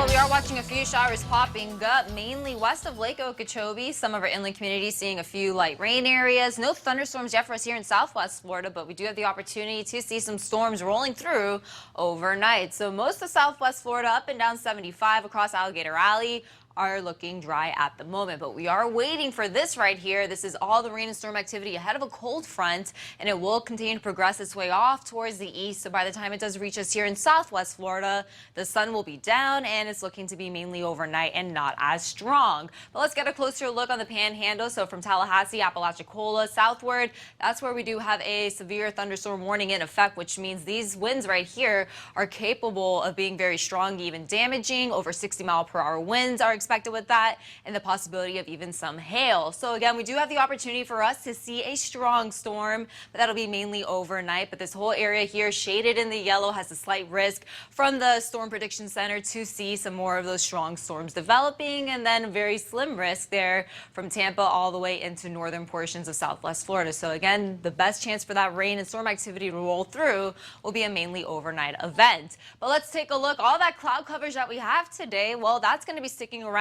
we are watching a few showers popping up, mainly west of Lake Okeechobee. Some of our inland communities seeing a few light rain areas. No thunderstorms yet for us here in southwest Florida, but we do have the opportunity to see some storms rolling through overnight. So most of southwest Florida up and down 75 across Alligator Alley are looking dry at the moment, but we are waiting for this right here. This is all the rain and storm activity ahead of a cold front, and it will continue to progress its way off towards the east. So by the time it does reach us here in southwest Florida, the sun will be down and it's looking to be mainly overnight and not as strong. But let's get a closer look on the panhandle. So from Tallahassee, Apalachicola southward, that's where we do have a severe thunderstorm warning in effect, which means these winds right here are capable of being very strong, even damaging. Over 60-mile-per-hour winds are expected with that, and the possibility of even some hail. So again, we do have the opportunity for us to see a strong storm, but that'll be mainly overnight. But this whole area here shaded in the yellow has a slight risk from the Storm Prediction Center to see some more of those strong storms developing, and then a very slim risk there from Tampa all the way into northern portions of southwest Florida. So again, the best chance for that rain and storm activity to roll through will be a mainly overnight event. But let's take a look. All that cloud coverage that we have today, well, that's going to be sticking around.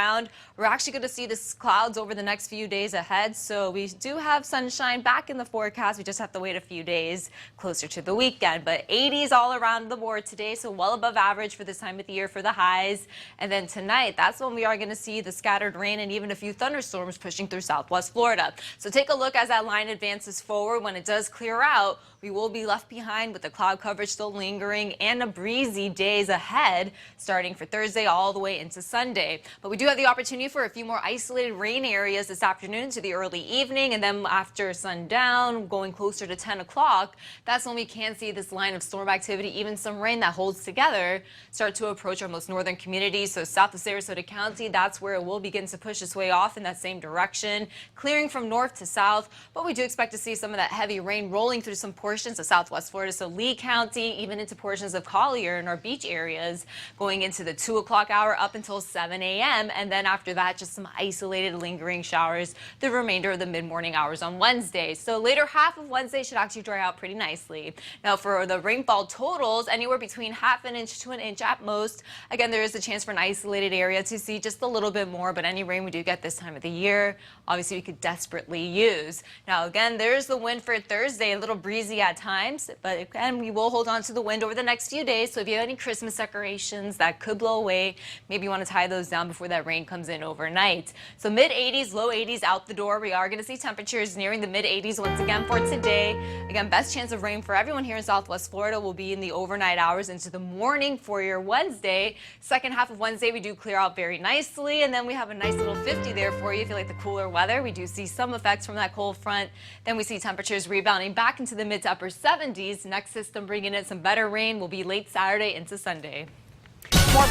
We're actually going to see the clouds over the next few days ahead. So we do have sunshine back in the forecast. We just have to wait a few days closer to the weekend. But 80s all around the board today, so well above average for this time of the year for the highs. And then tonight, that's when we are going to see the scattered rain and even a few thunderstorms pushing through southwest Florida. So take a look as that line advances forward. When it does clear out, we will be left behind with the cloud coverage still lingering and a breezy days ahead starting for Thursday all the way into Sunday. But we do have the opportunity for a few more isolated rain areas this afternoon to the early evening, and then after sundown going closer to 10 o'clock, that's when we can see this line of storm activity, even some rain that holds together, start to approach our most northern communities. So south of Sarasota County, that's where it will begin to push its way off in that same direction, clearing from north to south. But we do expect to see some of that heavy rain rolling through some portions of southwest Florida, so Lee County, even into portions of Collier and our beach areas, going into the 2 o'clock hour up until 7 a.m. And then after that, just some isolated lingering showers the remainder of the mid-morning hours on Wednesday. So later half of Wednesday should actually dry out pretty nicely. Now for the rainfall totals, anywhere between half an inch to an inch at most. Again, there is a chance for an isolated area to see just a little bit more, but any rain we do get this time of the year, obviously we could desperately use. Now again, there's the wind for Thursday, a little breezy at times, but again, we will hold on to the wind over the next few days. So if you have any Christmas decorations that could blow away, maybe you want to tie those down before that rain comes in overnight. So mid 80s, low 80s out the door. We are going to see temperatures nearing the mid 80s once again for today. Again, best chance of rain for everyone here in southwest Florida will be in the overnight hours into the morning for your Wednesday. Second half of Wednesday, we do clear out very nicely, and then we have a nice little 50 there for you if you like the cooler weather. We do see some effects from that cold front. Then we see temperatures rebounding back into the mid to upper 70s. Next system bringing in some better rain will be late Saturday into Sunday.